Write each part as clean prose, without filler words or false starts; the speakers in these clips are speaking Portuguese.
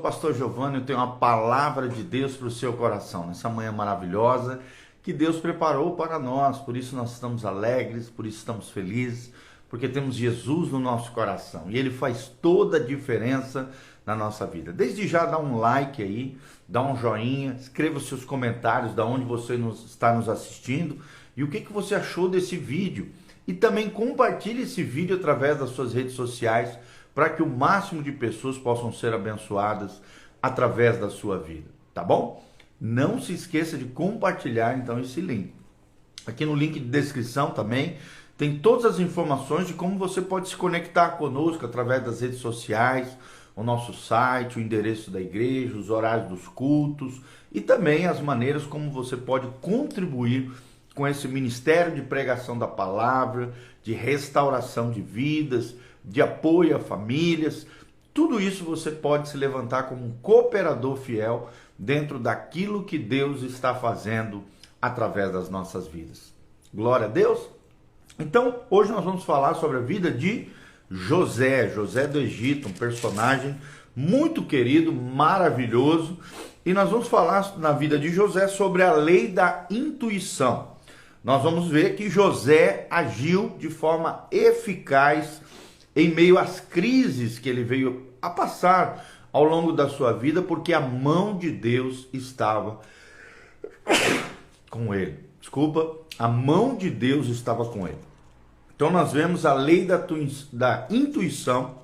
o pastor Giovanni, eu tenho uma palavra de Deus para o seu coração, nessa manhã maravilhosa que Deus preparou para nós. Por isso nós estamos alegres, por isso estamos felizes, porque temos Jesus no nosso coração e Ele faz toda a diferença na nossa vida. Desde já dá um like aí, dá um joinha, escreva os seus comentários de onde você está nos assistindo e o que você achou desse vídeo. E também compartilhe esse vídeo através das suas redes sociais, para que o máximo de pessoas possam ser abençoadas através da sua vida, tá bom? Não se esqueça de compartilhar então esse link. Aqui no link de descrição também tem todas as informações de como você pode se conectar conosco através das redes sociais, o nosso site, o endereço da igreja, os horários dos cultos e também as maneiras como você pode contribuir com esse ministério de pregação da palavra, de restauração de vidas, de apoio a famílias. Tudo isso você pode se levantar como um cooperador fiel dentro daquilo que Deus está fazendo através das nossas vidas. Glória a Deus! Então, hoje nós vamos falar sobre a vida de José do Egito, um personagem muito querido, maravilhoso, e nós vamos falar na vida de José sobre a lei da intuição. Nós vamos ver que José agiu de forma eficaz em meio às crises que ele veio a passar ao longo da sua vida, porque a mão de Deus estava com ele. A mão de Deus estava com ele. Então nós vemos a lei da intuição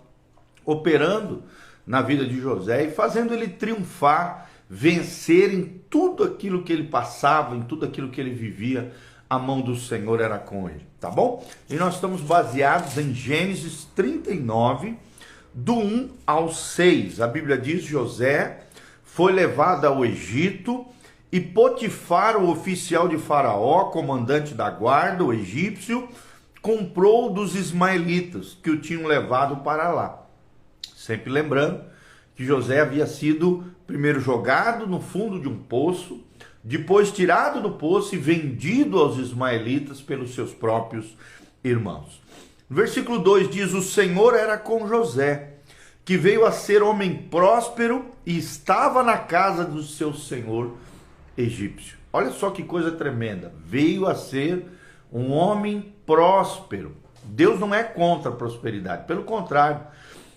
operando na vida de José e fazendo ele triunfar, vencer em tudo aquilo que ele passava, em tudo aquilo que ele vivia. A mão do Senhor era com ele, tá bom? E nós estamos baseados em Gênesis 39, do 1 ao 6. A Bíblia diz: José foi levado ao Egito e Potifar, o oficial de Faraó, comandante da guarda, o egípcio, comprou dos ismaelitas que o tinham levado para lá. Sempre lembrando que José havia sido primeiro jogado no fundo de um poço, depois tirado do poço e vendido aos ismaelitas pelos seus próprios irmãos. No versículo 2 diz: o Senhor era com José, que veio a ser homem próspero e estava na casa do seu senhor egípcio. Olha só que coisa tremenda, veio a ser um homem próspero. Deus não é contra a prosperidade, pelo contrário,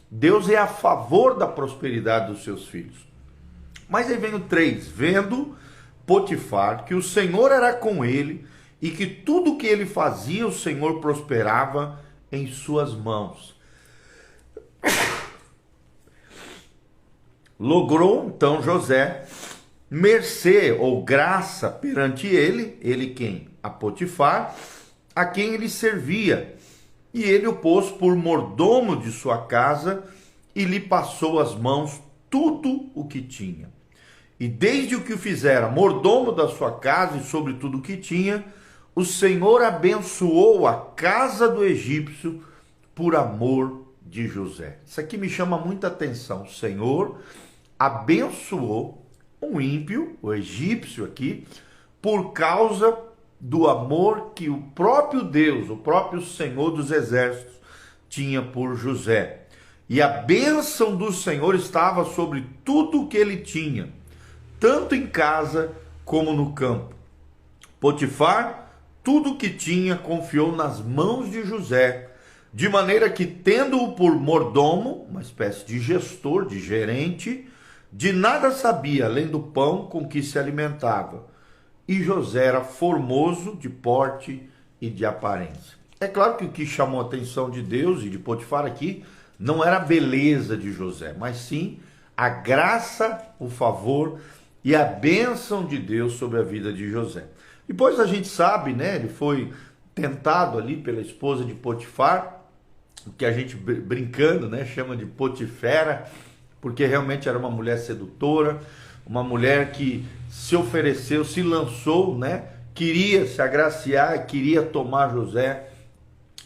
Deus é a favor da prosperidade dos seus filhos. Mas aí vem o 3, vendo Potifar que o Senhor era com ele e que tudo que ele fazia o Senhor prosperava em suas mãos. Logrou então José mercê ou graça perante ele quem? A Potifar, a quem ele servia, e ele o pôs por mordomo de sua casa e lhe passou às mãos tudo o que tinha. E desde o que o fizera mordomo da sua casa e sobre tudo o que tinha, o Senhor abençoou a casa do egípcio por amor de José. Isso aqui me chama muita atenção. O Senhor abençoou um ímpio, o egípcio aqui, por causa do amor que o próprio Deus, o próprio Senhor dos exércitos, tinha por José. E a bênção do Senhor estava sobre tudo o que ele tinha, tanto em casa como no campo. Potifar, tudo o que tinha, confiou nas mãos de José, de maneira que, tendo-o por mordomo, uma espécie de gestor, de gerente, de nada sabia, além do pão com que se alimentava. E José era formoso de porte e de aparência. É claro que o que chamou a atenção de Deus e de Potifar aqui não era a beleza de José, mas sim a graça, o favor e a bênção de Deus sobre a vida de José. Depois a gente sabe, né? Ele foi tentado ali pela esposa de Potifar, o que a gente brincando, né? Chama de Potifera, porque realmente era uma mulher sedutora, uma mulher que se ofereceu, se lançou, né? Queria se agraciar, queria tomar José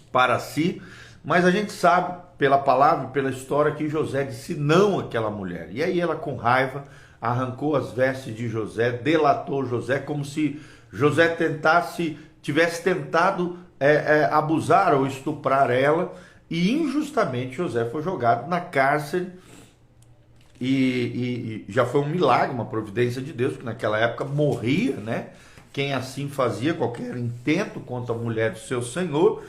para si, mas a gente sabe pela palavra, pela história, que José disse não àquela mulher. E aí ela, com raiva, arrancou as vestes de José, delatou José, como se José tivesse tentado abusar ou estuprar ela, e injustamente José foi jogado na cárcere e já foi um milagre, uma providência de Deus, que naquela época morria, né? Quem assim fazia qualquer intento contra a mulher do seu senhor.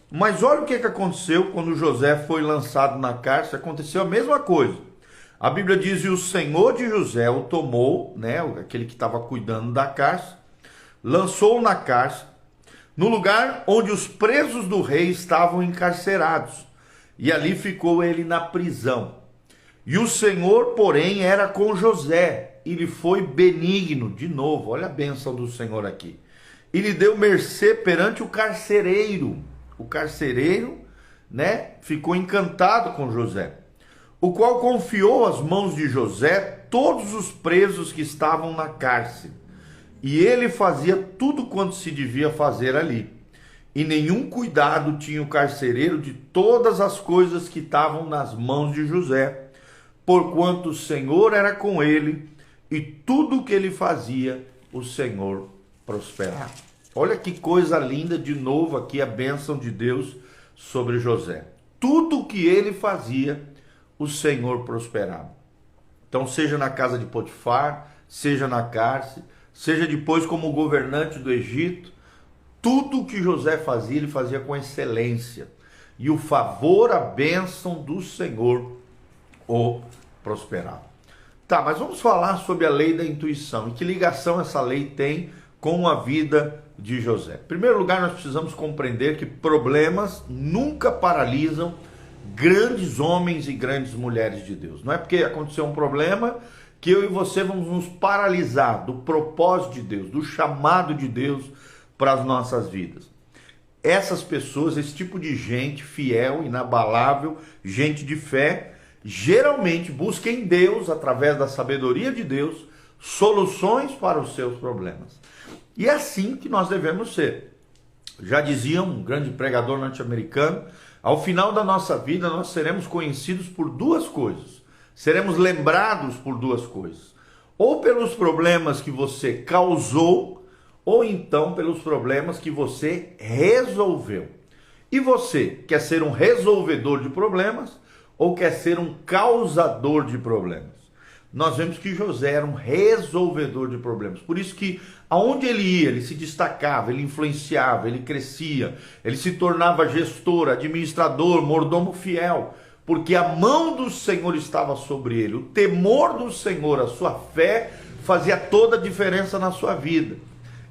Mas olha o que aconteceu quando José foi lançado na cárcere. Aconteceu a mesma coisa. A Bíblia diz: e o senhor de José o tomou, né, aquele que estava cuidando da cárcere, lançou-o na cárcere, no lugar onde os presos do rei estavam encarcerados, e ali ficou ele na prisão. E o Senhor, porém, era com José, e lhe foi benigno. De novo, olha a bênção do Senhor aqui. E lhe deu mercê perante o carcereiro. O carcereiro, né, ficou encantado com José, o qual confiou às mãos de José todos os presos que estavam na cárcere. E ele fazia tudo quanto se devia fazer ali. E nenhum cuidado tinha o carcereiro de todas as coisas que estavam nas mãos de José, porquanto o Senhor era com ele, e tudo o que ele fazia, o Senhor prosperava. Olha que coisa linda, de novo aqui a bênção de Deus sobre José. Tudo o que ele fazia, o Senhor prosperava. Então, seja na casa de Potifar, seja na cárcere, seja depois como governante do Egito, tudo o que José fazia, ele fazia com excelência. E o favor, a bênção do Senhor o prosperava. Tá, mas vamos falar sobre a lei da intuição. E que ligação essa lei tem com a vida de José? Em primeiro lugar, nós precisamos compreender que problemas nunca paralisam grandes homens e grandes mulheres de Deus. Não é porque aconteceu um problema que eu e você vamos nos paralisar do propósito de Deus, do chamado de Deus para as nossas vidas. Essas pessoas, esse tipo de gente fiel, inabalável, gente de fé, geralmente busca em Deus, através da sabedoria de Deus, soluções para os seus problemas. E é assim que nós devemos ser. Já dizia um grande pregador norte-americano: ao final da nossa vida nós seremos conhecidos por duas coisas. Seremos lembrados por duas coisas. Ou pelos problemas que você causou, ou então pelos problemas que você resolveu. E você quer ser um resolvedor de problemas ou quer ser um causador de problemas? Nós vemos que José era um resolvedor de problemas. Por isso que aonde ele ia, ele se destacava, ele influenciava, ele crescia, ele se tornava gestor, administrador, mordomo fiel, porque a mão do Senhor estava sobre ele. O temor do Senhor, a sua fé, fazia toda a diferença na sua vida.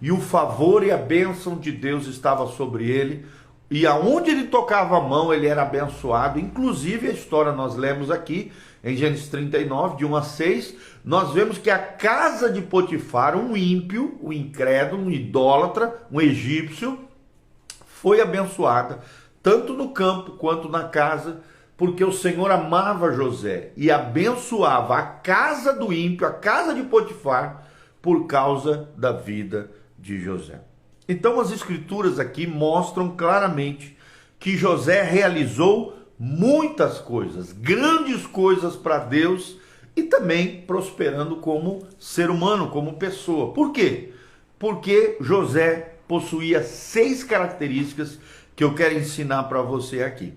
E o favor e a bênção de Deus estava sobre ele. E aonde ele tocava a mão, ele era abençoado. Inclusive, a história nós lemos aqui, em Gênesis 39, de 1 a 6, nós vemos que a casa de Potifar, um ímpio, um incrédulo, um idólatra, um egípcio, foi abençoada, tanto no campo quanto na casa, porque o Senhor amava José e abençoava a casa do ímpio, a casa de Potifar, por causa da vida de José. Então as escrituras aqui mostram claramente que José realizou muitas coisas, grandes coisas para Deus, e também prosperando como ser humano, como pessoa. Por quê? Porque José possuía 6 características que eu quero ensinar para você aqui.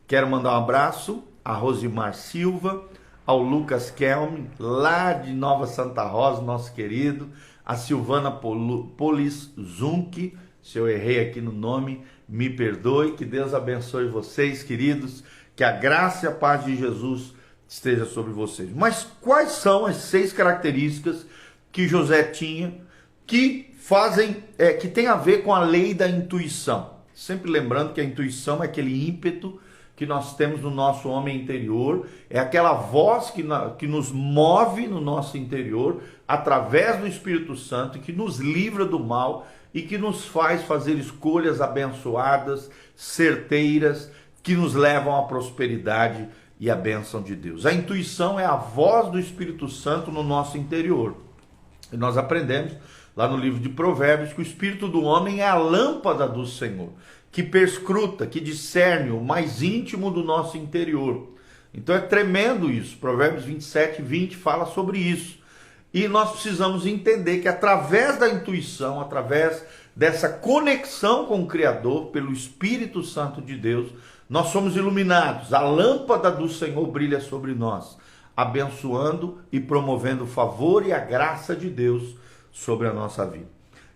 Quero mandar um abraço a Rosimar Silva, ao Lucas Kelme, lá de Nova Santa Rosa, nosso querido, a Silvana Polizunki. Se eu errei aqui no nome, me perdoe. Que Deus abençoe vocês, queridos, que a graça e a paz de Jesus esteja sobre vocês. Mas quais são as 6 características que José tinha que fazem, que tem a ver com a lei da intuição? Sempre lembrando que a intuição é aquele ímpeto que nós temos no nosso homem interior, é aquela voz que nos move no nosso interior, através do Espírito Santo, que nos livra do mal e que nos faz fazer escolhas abençoadas, certeiras, que nos levam à prosperidade e à bênção de Deus. A intuição é a voz do Espírito Santo no nosso interior. E nós aprendemos lá no livro de Provérbios que o espírito do homem é a lâmpada do Senhor, que perscruta, que discerne o mais íntimo do nosso interior. Então é tremendo isso. Provérbios 27, 20 fala sobre isso. E nós precisamos entender que através da intuição, através dessa conexão com o Criador, pelo Espírito Santo de Deus, nós somos iluminados. A lâmpada do Senhor brilha sobre nós. abençoando e promovendo o favor e a graça de Deus sobre a nossa vida.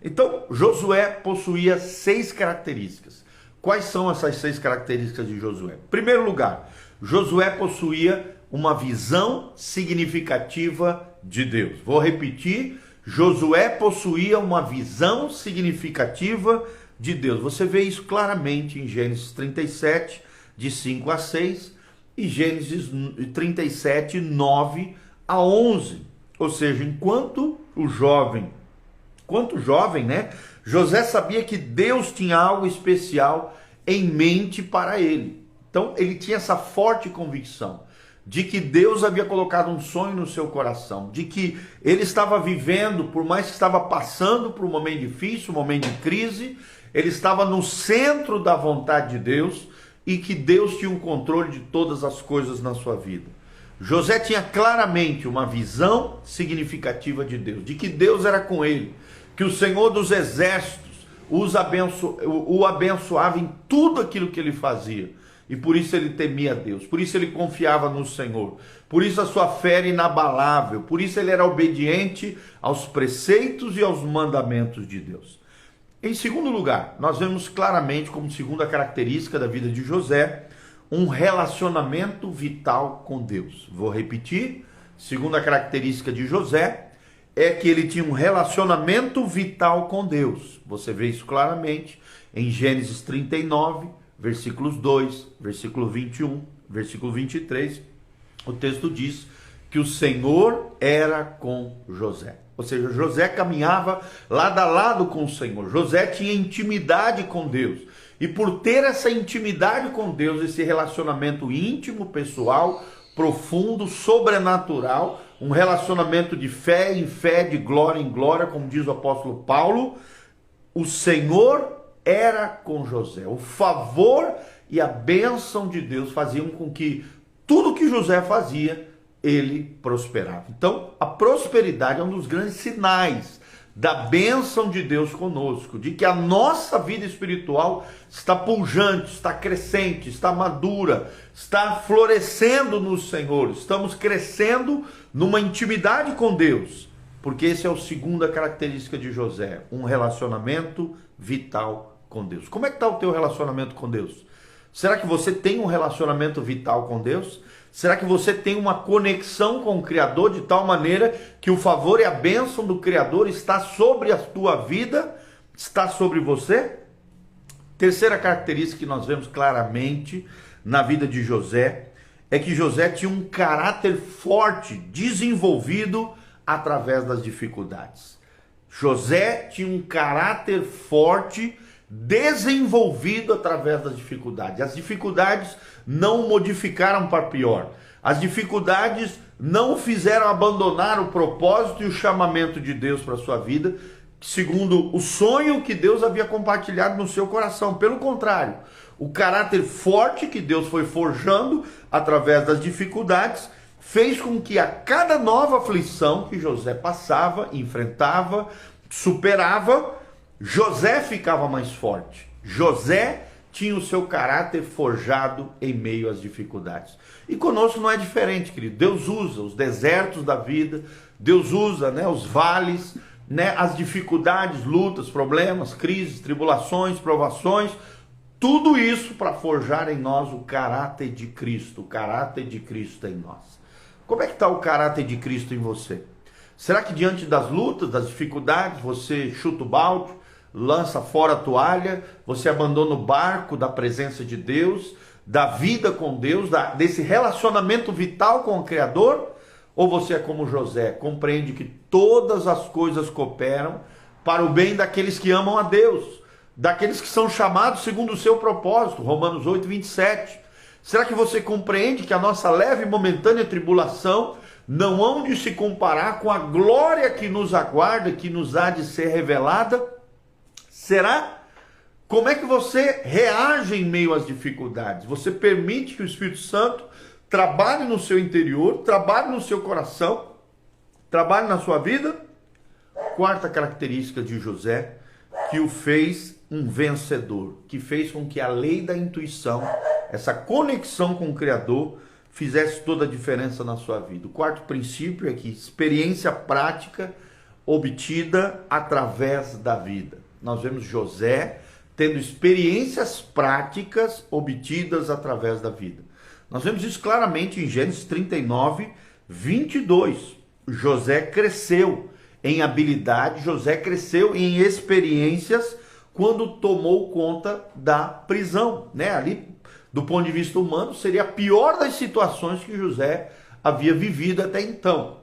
Então, Josué possuía 6 características. Quais são essas 6 características de Josué? Em primeiro lugar, Josué possuía uma visão significativa de Deus. Vou repetir, Josué possuía uma visão significativa de Deus. Você vê isso claramente em Gênesis 37, de 5 a 6, e Gênesis 37, 9 a 11. Ou seja, enquanto jovem, né, José sabia que Deus tinha algo especial em mente para ele. Então, ele tinha essa forte convicção de que Deus havia colocado um sonho no seu coração, de que ele estava vivendo, por mais que estava passando por um momento difícil, um momento de crise, ele estava no centro da vontade de Deus e que Deus tinha um controle de todas as coisas na sua vida. José tinha claramente uma visão significativa de Deus, de que Deus era com ele, que o Senhor dos Exércitos o abençoava em tudo aquilo que ele fazia. E por isso ele temia Deus, por isso ele confiava no Senhor, por isso a sua fé era inabalável, por isso ele era obediente aos preceitos e aos mandamentos de Deus. Em segundo lugar, nós vemos claramente como segunda característica da vida de José, um relacionamento vital com Deus. Vou repetir, segunda característica de José é que ele tinha um relacionamento vital com Deus. Você vê isso claramente em Gênesis 39, versículos 2, versículo 21, versículo 23. O texto diz que o Senhor era com José. Ou seja, José caminhava lado a lado com o Senhor. José tinha intimidade com Deus. E por ter essa intimidade com Deus, esse relacionamento íntimo, pessoal, profundo, sobrenatural, um relacionamento de fé em fé, de glória em glória, como diz o apóstolo Paulo, o Senhor era com José. O favor e a bênção de Deus faziam com que tudo que José fazia, ele prosperava. Então, a prosperidade é um dos grandes sinais da bênção de Deus conosco, de que a nossa vida espiritual está pujante, está crescente, está madura, está florescendo no Senhor, estamos crescendo numa intimidade com Deus, porque essa é a segunda característica de José, um relacionamento vital com Deus. Como é que está o teu relacionamento com Deus? Será que você tem um relacionamento vital com Deus? Será que você tem uma conexão com o Criador de tal maneira que o favor e a bênção do Criador está sobre a tua vida, está sobre você? Terceira característica que nós vemos claramente na vida de José é que José tinha um caráter forte, desenvolvido através das dificuldades. José tinha um caráter forte, desenvolvido através das dificuldades. As dificuldades não o modificaram para pior. As dificuldades não o fizeram abandonar o propósito e o chamamento de Deus para a sua vida, segundo o sonho que Deus havia compartilhado no seu coração. Pelo contrário, o caráter forte que Deus foi forjando através das dificuldades fez com que a cada nova aflição que José passava, enfrentava, superava, José ficava mais forte. José tinha o seu caráter forjado em meio às dificuldades. E conosco não é diferente, querido. Deus usa os desertos da vida, Deus usa, os vales, as dificuldades, lutas, problemas, crises, tribulações, provações, tudo isso para forjar em nós o caráter de Cristo em nós. Como é que está o caráter de Cristo em você? Será que diante das lutas, das dificuldades, você chuta o balde, lança fora a toalha, você abandona o barco da presença de Deus, da vida com Deus, desse relacionamento vital com o Criador? Ou você é como José, compreende que todas as coisas cooperam para o bem daqueles que amam a Deus, daqueles que são chamados segundo o seu propósito, Romanos 8, 27. Será que você compreende que a nossa leve e momentânea tribulação não hão de se comparar com a glória que nos aguarda, que nos há de ser revelada? Será? Como é que você reage em meio às dificuldades? Você permite que o Espírito Santo trabalhe no seu interior, trabalhe no seu coração, trabalhe na sua vida? Quarta característica de José, que o fez um vencedor, que fez com que a lei da intuição, essa conexão com o Criador, fizesse toda a diferença na sua vida. O quarto princípio é que experiência prática obtida através da vida. Nós vemos José tendo experiências práticas obtidas através da vida. Nós vemos isso claramente em Gênesis 39, 22. José cresceu em habilidade, José cresceu em experiências quando tomou conta da prisão, né? Ali, do ponto de vista humano, seria a pior das situações que José havia vivido até então.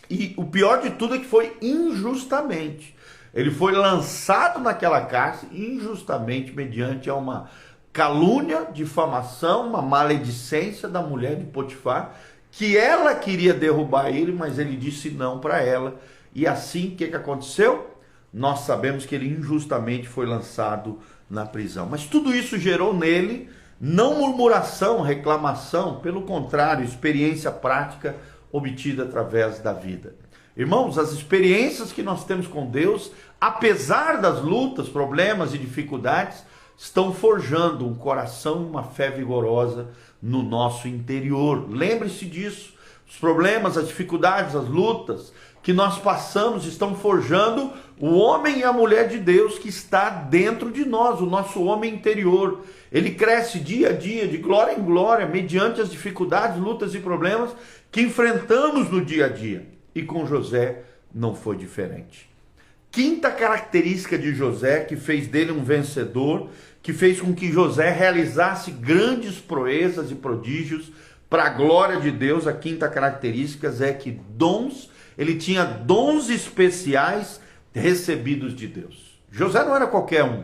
E o pior de tudo é que foi injustamente. Ele foi lançado naquela cárcere injustamente mediante a uma calúnia, difamação, uma maledicência da mulher de Potifar, que ela queria derrubar ele, mas ele disse não para ela. E assim, o que aconteceu? Nós sabemos que ele injustamente foi lançado na prisão. Mas tudo isso gerou nele não murmuração, reclamação, pelo contrário, experiência prática obtida através da vida. Irmãos, as experiências que nós temos com Deus, apesar das lutas, problemas e dificuldades, estão forjando um coração e uma fé vigorosa no nosso interior. Lembre-se disso. Os problemas, as dificuldades, as lutas que nós passamos estão forjando o homem e a mulher de Deus que está dentro de nós, o nosso homem interior. Ele cresce dia a dia, de glória em glória, mediante as dificuldades, lutas e problemas que enfrentamos no dia a dia. E com José não foi diferente. Quinta característica de José, que fez dele um vencedor, que fez com que José realizasse grandes proezas e prodígios para a glória de Deus, a quinta característica é que ele tinha dons especiais recebidos de Deus. José não era qualquer um.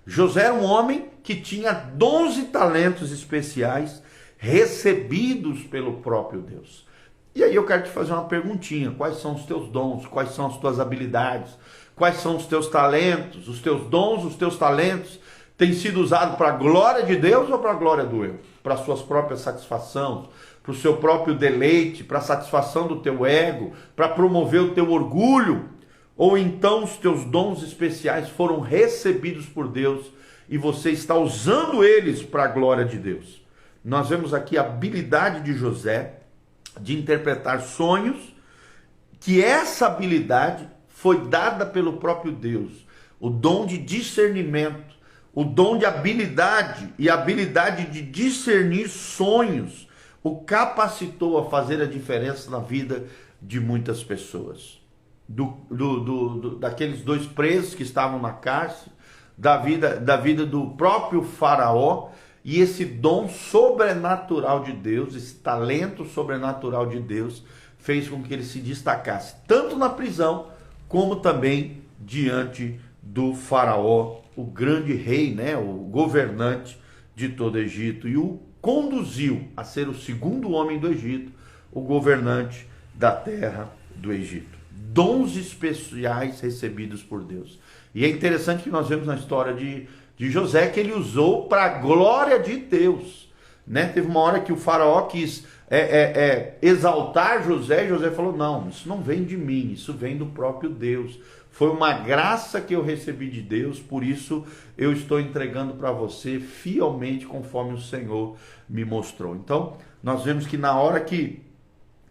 José era um homem que tinha dons e talentos especiais recebidos pelo próprio Deus. E aí eu quero te fazer uma perguntinha: quais são os teus dons? Quais são as tuas habilidades? Quais são os teus talentos? Os teus dons, os teus talentos têm sido usados para a glória de Deus ou para a glória do eu? Para as suas próprias satisfações, para o seu próprio deleite, para a satisfação do teu ego, para promover o teu orgulho? Ou então os teus dons especiais foram recebidos por Deus e você está usando eles para a glória de Deus? Nós vemos aqui a habilidade de José de interpretar sonhos, que essa habilidade foi dada pelo próprio Deus. O dom de discernimento, o dom de habilidade e a habilidade de discernir sonhos o capacitou a fazer a diferença na vida de muitas pessoas. Daqueles dois presos que estavam na cárcere, da vida do próprio Faraó. E esse dom sobrenatural de Deus, esse talento sobrenatural de Deus, fez com que ele se destacasse, tanto na prisão, como também diante do Faraó, o grande rei, né, o governante de todo o Egito, e o conduziu a ser o segundo homem do Egito, o governante da terra do Egito. Dons especiais recebidos por Deus. E é interessante que nós vemos na história de José que ele usou para a glória de Deus, né? Teve uma hora que o Faraó quis exaltar José, e José falou: não, isso não vem de mim, isso vem do próprio Deus. Foi uma graça que eu recebi de Deus, por isso eu estou entregando para você fielmente conforme o Senhor me mostrou. Então, nós vemos que na hora que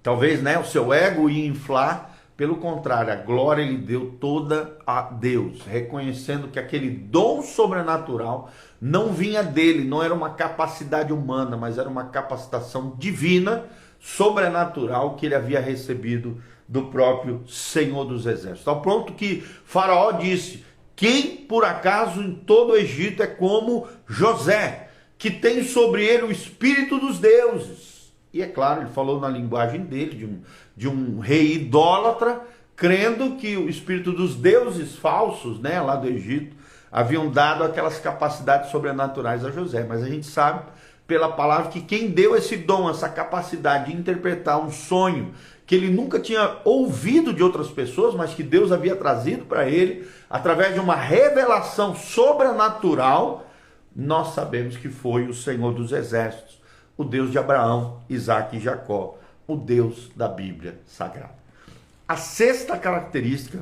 talvez, né, o seu ego ia inflar, pelo contrário, a glória ele deu toda a Deus, reconhecendo que aquele dom sobrenatural não vinha dele, não era uma capacidade humana, mas era uma capacitação divina, sobrenatural, que ele havia recebido do próprio Senhor dos Exércitos. Ao ponto que Faraó disse: quem por acaso em todo o Egito é como José, que tem sobre ele o espírito dos deuses? E é claro, ele falou na linguagem dele, de um rei idólatra, crendo que o espírito dos deuses falsos, né, lá do Egito, haviam dado aquelas capacidades sobrenaturais a José. Mas a gente sabe, pela palavra, que quem deu esse dom, essa capacidade de interpretar um sonho que ele nunca tinha ouvido de outras pessoas, mas que Deus havia trazido para ele, através de uma revelação sobrenatural, nós sabemos que foi o Senhor dos Exércitos, o Deus de Abraão, Isaque e Jacó, o Deus da Bíblia Sagrada. A sexta característica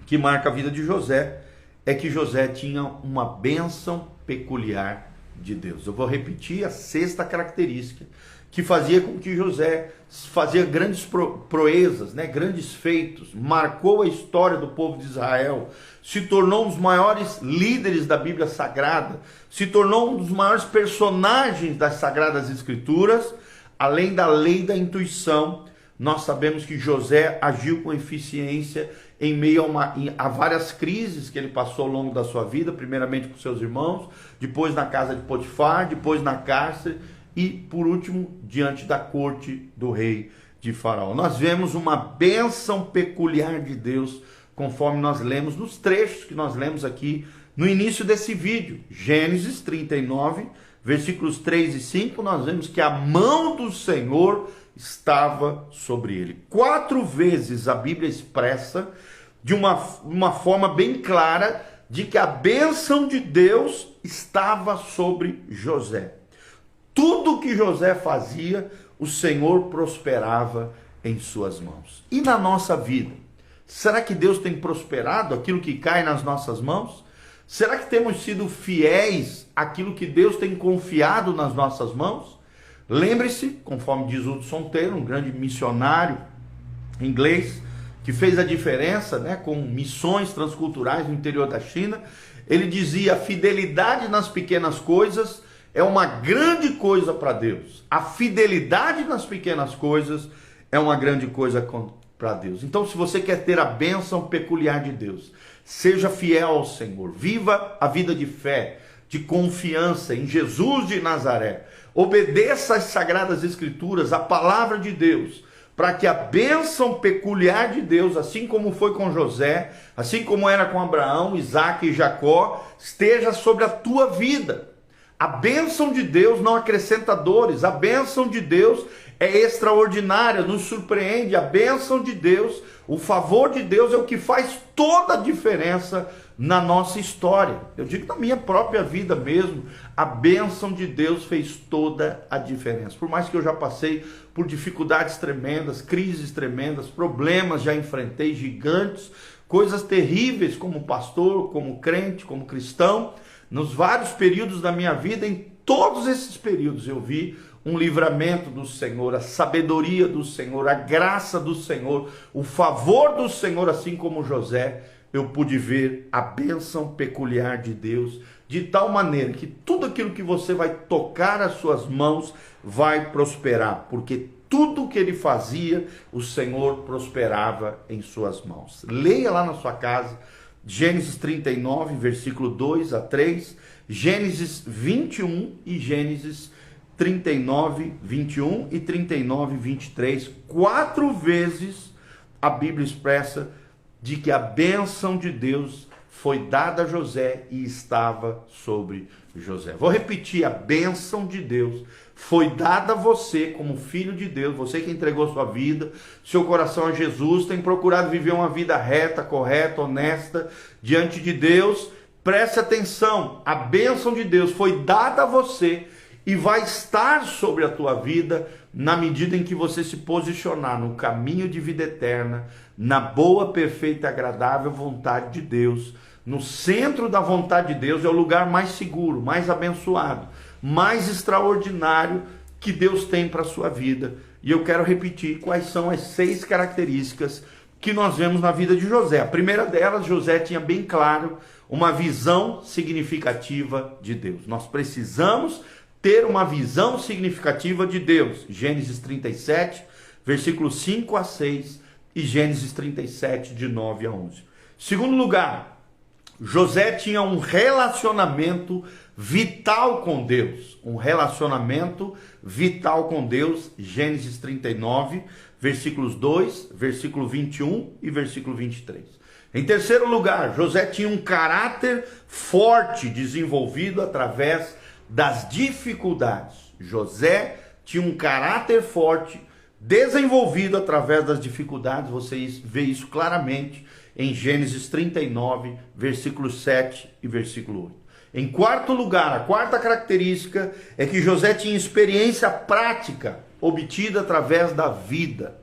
que marca a vida de José é que José tinha uma bênção peculiar de Deus. Eu vou repetir a sexta característica que fazia com que José fazia grandes proezas, né, grandes feitos, marcou a história do povo de Israel, se tornou um dos maiores líderes da Bíblia Sagrada, se tornou um dos maiores personagens das Sagradas Escrituras. Além da lei da intuição, nós sabemos que José agiu com eficiência em meio a várias crises que ele passou ao longo da sua vida, primeiramente com seus irmãos, depois na casa de Potifar, depois na cárcere e, por último, diante da corte do rei de Faraó. Nós vemos uma bênção peculiar de Deus, conforme nós lemos nos trechos que nós lemos aqui no início desse vídeo. Gênesis 39, versículos 3 e 5, nós vemos que a mão do Senhor estava sobre ele. 4 vezes a Bíblia expressa de uma forma bem clara de que a bênção de Deus estava sobre José. Tudo que José fazia, o Senhor prosperava em suas mãos. E na nossa vida, será que Deus tem prosperado aquilo que cai nas nossas mãos? Será que temos sido fiéis àquilo que Deus tem confiado nas nossas mãos? Lembre-se, conforme diz Hudson Taylor, um grande missionário inglês, que fez a diferença, né, com missões transculturais no interior da China, ele dizia: a fidelidade nas pequenas coisas é uma grande coisa para Deus. A fidelidade nas pequenas coisas é uma grande coisa para Deus. Então, se você quer ter a bênção peculiar de Deus, seja fiel ao Senhor, viva a vida de fé, de confiança em Jesus de Nazaré, obedeça às Sagradas Escrituras, a palavra de Deus, para que a bênção peculiar de Deus, assim como foi com José, assim como era com Abraão, Isaac e Jacó, esteja sobre a tua vida. A bênção de Deus não acrescenta dores, a bênção de Deus é extraordinária, nos surpreende. A bênção de Deus, o favor de Deus é o que faz toda a diferença na nossa história. Eu digo na minha própria vida mesmo, a bênção de Deus fez toda a diferença. Por mais que eu já passei por dificuldades tremendas, crises tremendas, problemas já enfrentei gigantes, coisas terríveis como pastor, como crente, como cristão, nos vários períodos da minha vida, em todos esses períodos eu vi um livramento do Senhor, a sabedoria do Senhor, a graça do Senhor, o favor do Senhor, assim como José, eu pude ver a bênção peculiar de Deus, de tal maneira que tudo aquilo que você vai tocar as suas mãos vai prosperar, porque tudo que ele fazia, o Senhor prosperava em suas mãos. Leia lá na sua casa, Gênesis 39, versículo 2 a 3, Gênesis 21 e Gênesis 39, 21 e 39, 23. 4 vezes a Bíblia expressa de que a bênção de Deus foi dada a José e estava sobre José. Vou repetir: a bênção de Deus foi dada a você como filho de Deus, você que entregou sua vida, seu coração a Jesus, tem procurado viver uma vida reta, correta, honesta, diante de Deus. Preste atenção, a bênção de Deus foi dada a você e vai estar sobre a tua vida na medida em que você se posicionar no caminho de vida eterna, na boa, perfeita e agradável vontade de Deus. No centro da vontade de Deus é o lugar mais seguro, mais abençoado, mais extraordinário que Deus tem para a sua vida. E eu quero repetir quais são as 6 características que nós vemos na vida de José. A primeira delas, José tinha bem claro uma visão significativa de Deus. Nós precisamos ter uma visão significativa de Deus. Gênesis 37, versículos 5 a 6 e Gênesis 37, de 9 a 11. Segundo lugar, José tinha um relacionamento vital com Deus. Um relacionamento vital com Deus. Gênesis 39, versículos 2, versículo 21 e versículo 23. Em terceiro lugar, José tinha um caráter forte desenvolvido através das dificuldades. José tinha um caráter forte desenvolvido através das dificuldades. Você vê isso claramente em Gênesis 39, versículo 7 e versículo 8. Em quarto lugar, a quarta característica é que José tinha experiência prática obtida através da vida.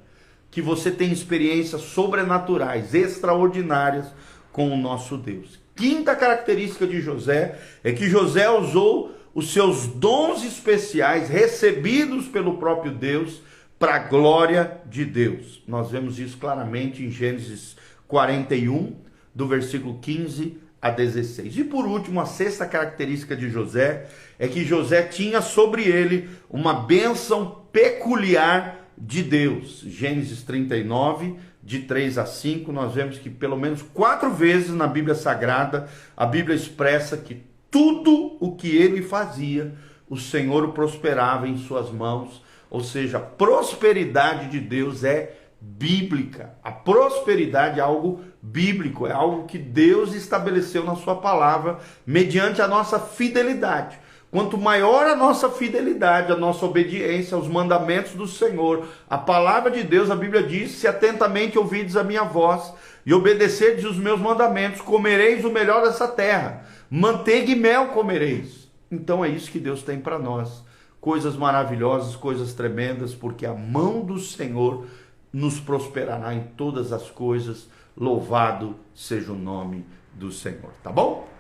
Que você tem experiências sobrenaturais, extraordinárias com o nosso Deus. Quinta característica de José é que José usou os seus dons especiais recebidos pelo próprio Deus para a glória de Deus. Nós vemos isso claramente em Gênesis 41, do versículo 15 a 16. E por último, a sexta característica de José é que José tinha sobre ele uma bênção peculiar de Deus. Gênesis 39, de 3 a 5, nós vemos que pelo menos 4 vezes na Bíblia Sagrada, a Bíblia expressa que tudo o que ele fazia, o Senhor o prosperava em suas mãos. Ou seja, a prosperidade de Deus é bíblica. A prosperidade é algo bíblico, é algo que Deus estabeleceu na sua palavra mediante a nossa fidelidade. Quanto maior a nossa fidelidade, a nossa obediência aos mandamentos do Senhor, a palavra de Deus, a Bíblia diz: se atentamente ouvides a minha voz e obedecerdes os meus mandamentos, comereis o melhor dessa terra, manteiga e mel comereis. Então é isso que Deus tem para nós, coisas maravilhosas, coisas tremendas, porque a mão do Senhor nos prosperará em todas as coisas. Louvado seja o nome do Senhor, tá bom?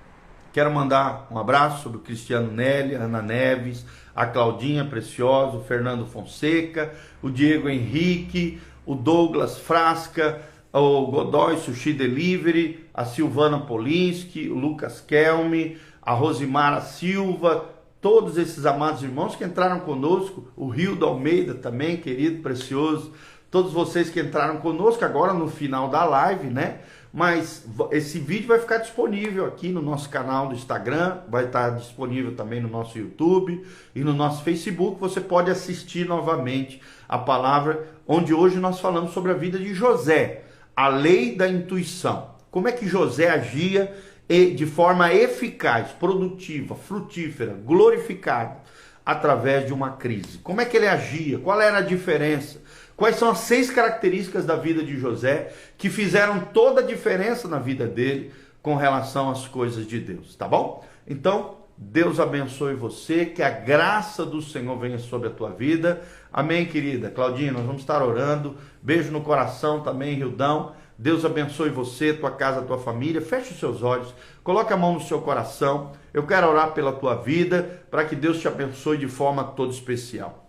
Quero mandar um abraço sobre o Cristiano Nelly, a Ana Neves, a Claudinha Preciosa, o Fernando Fonseca, o Diego Henrique, o Douglas Frasca, o Godoy Sushi Delivery, a Silvana Polinski, o Lucas Kelme, a Rosimara Silva, todos esses amados irmãos que entraram conosco, o Rio da Almeida também, querido, precioso, todos vocês que entraram conosco agora no final da live, né? Mas esse vídeo vai ficar disponível aqui no nosso canal do Instagram, vai estar disponível também no nosso YouTube e no nosso Facebook. Você pode assistir novamente a palavra, onde hoje nós falamos sobre a vida de José, a lei da intuição. Como é que José agia de forma eficaz, produtiva, frutífera, glorificada, através de uma crise. Como é que ele agia? Qual era a diferença? Quais são as 6 características da vida de José que fizeram toda a diferença na vida dele com relação às coisas de Deus, tá bom? Então, Deus abençoe você, que a graça do Senhor venha sobre a tua vida. Amém, querida? Claudinha, nós vamos estar orando. Beijo no coração também, Rildão. Deus abençoe você, tua casa, tua família. Feche os seus olhos, coloque a mão no seu coração. Eu quero orar pela tua vida, para que Deus te abençoe de forma toda especial.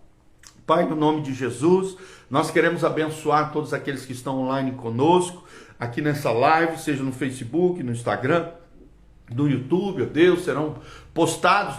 Pai, no nome de Jesus, nós queremos abençoar todos aqueles que estão online conosco, aqui nessa live, seja no Facebook, no Instagram, no YouTube, ó Deus, serão postados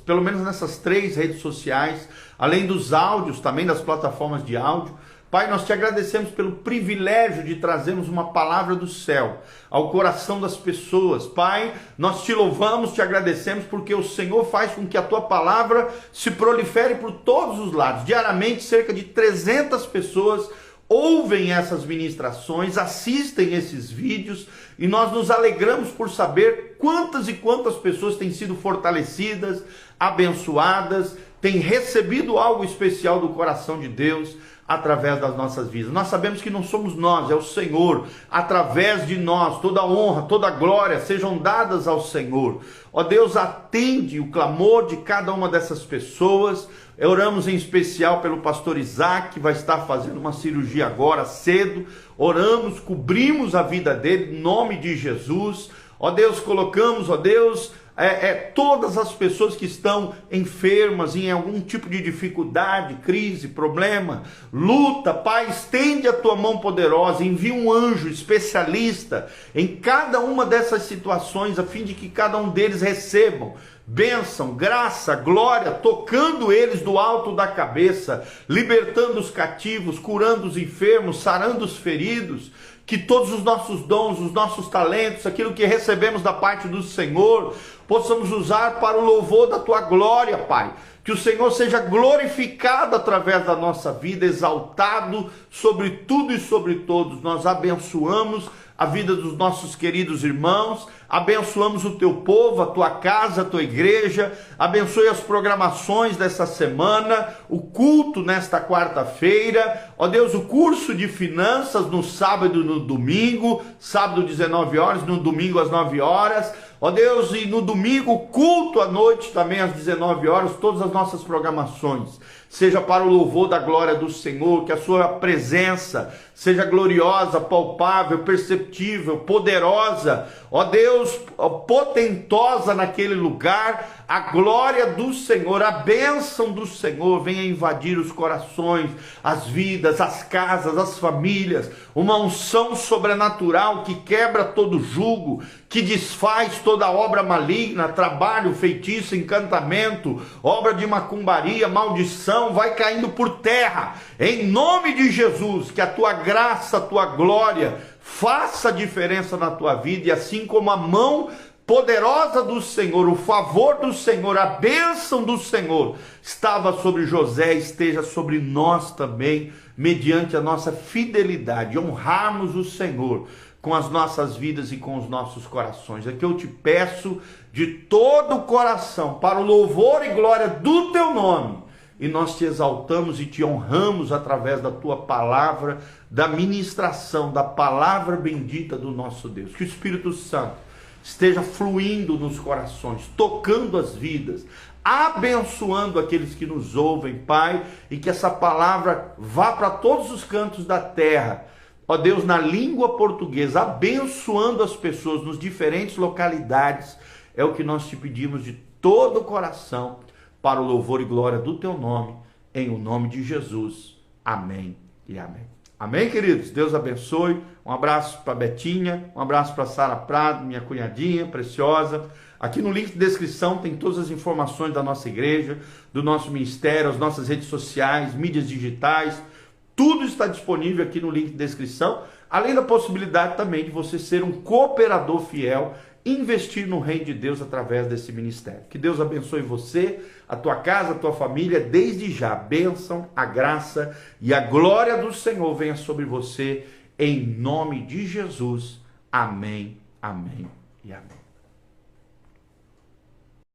pelo menos nessas 3 redes sociais, além dos áudios, também das plataformas de áudio. Pai, nós te agradecemos pelo privilégio de trazermos uma palavra do céu ao coração das pessoas. Pai, nós te louvamos, te agradecemos, porque o Senhor faz com que a tua palavra se prolifere por todos os lados. Diariamente, cerca de 300 pessoas ouvem essas ministrações, assistem esses vídeos, e nós nos alegramos por saber quantas e quantas pessoas têm sido fortalecidas, abençoadas, têm recebido algo especial do coração de Deus através das nossas vidas. Nós sabemos que não somos nós, é o Senhor. Através de nós, toda honra, toda glória sejam dadas ao Senhor. Ó Deus, atende o clamor de cada uma dessas pessoas. Oramos em especial pelo pastor Isaac, que vai estar fazendo uma cirurgia agora cedo. Oramos, cobrimos a vida dele, em nome de Jesus. Ó Deus, colocamos, ó Deus, todas as pessoas que estão enfermas, em algum tipo de dificuldade, crise, problema, luta. Pai, estende a tua mão poderosa, envia um anjo especialista em cada uma dessas situações, a fim de que cada um deles recebam bênção, graça, glória, tocando eles do alto da cabeça, libertando os cativos, curando os enfermos, sarando os feridos. Que todos os nossos dons, os nossos talentos, aquilo que recebemos da parte do Senhor, possamos usar para o louvor da tua glória, Pai. Que o Senhor seja glorificado através da nossa vida, exaltado sobre tudo e sobre todos. Nós abençoamos a vida dos nossos queridos irmãos, abençoamos o teu povo, a tua casa, a tua igreja, abençoe as programações dessa semana, o culto nesta quarta-feira, ó Deus, o curso de finanças no sábado e no domingo, sábado 19 horas, no domingo às 9 horas, ó Deus, e no domingo, culto à noite também às 19 horas, todas as nossas programações seja para o louvor da glória do Senhor, que a sua presença seja gloriosa, palpável, perceptível, poderosa, ó Deus, potentosa naquele lugar. A glória do Senhor, a bênção do Senhor venha invadir os corações, as vidas, as casas, as famílias, uma unção sobrenatural que quebra todo jugo, que desfaz toda obra maligna, trabalho, feitiço, encantamento, obra de macumbaria, maldição, vai caindo por terra, em nome de Jesus. Que a tua graça, a tua glória faça a diferença na tua vida, e assim como a mão poderosa do Senhor, o favor do Senhor, a bênção do Senhor estava sobre José, esteja sobre nós também, mediante a nossa fidelidade, honrarmos o Senhor com as nossas vidas e com os nossos corações. É que eu te peço de todo o coração, para o louvor e glória do teu nome, e nós te exaltamos e te honramos através da tua palavra, da ministração da palavra bendita do nosso Deus. Que o Espírito Santo esteja fluindo nos corações, tocando as vidas, abençoando aqueles que nos ouvem, Pai, e que essa palavra vá para todos os cantos da terra, ó Deus, na língua portuguesa, abençoando as pessoas nos diferentes localidades. É o que nós te pedimos de todo o coração, para o louvor e glória do teu nome, em o nome de Jesus. Amém e amém. Amém, queridos? Deus abençoe. Um abraço para Betinha, um abraço para Sara Prado, minha cunhadinha preciosa. Aqui no link de descrição tem todas as informações da nossa igreja, do nosso ministério, as nossas redes sociais, mídias digitais. Tudo está disponível aqui no link de descrição, além da possibilidade também de você ser um cooperador fiel, investir no reino de Deus através desse ministério. Que Deus abençoe você, a tua casa, a tua família, desde já. A bênção, a graça e a glória do Senhor venha sobre você, em nome de Jesus. Amém, amém e amém.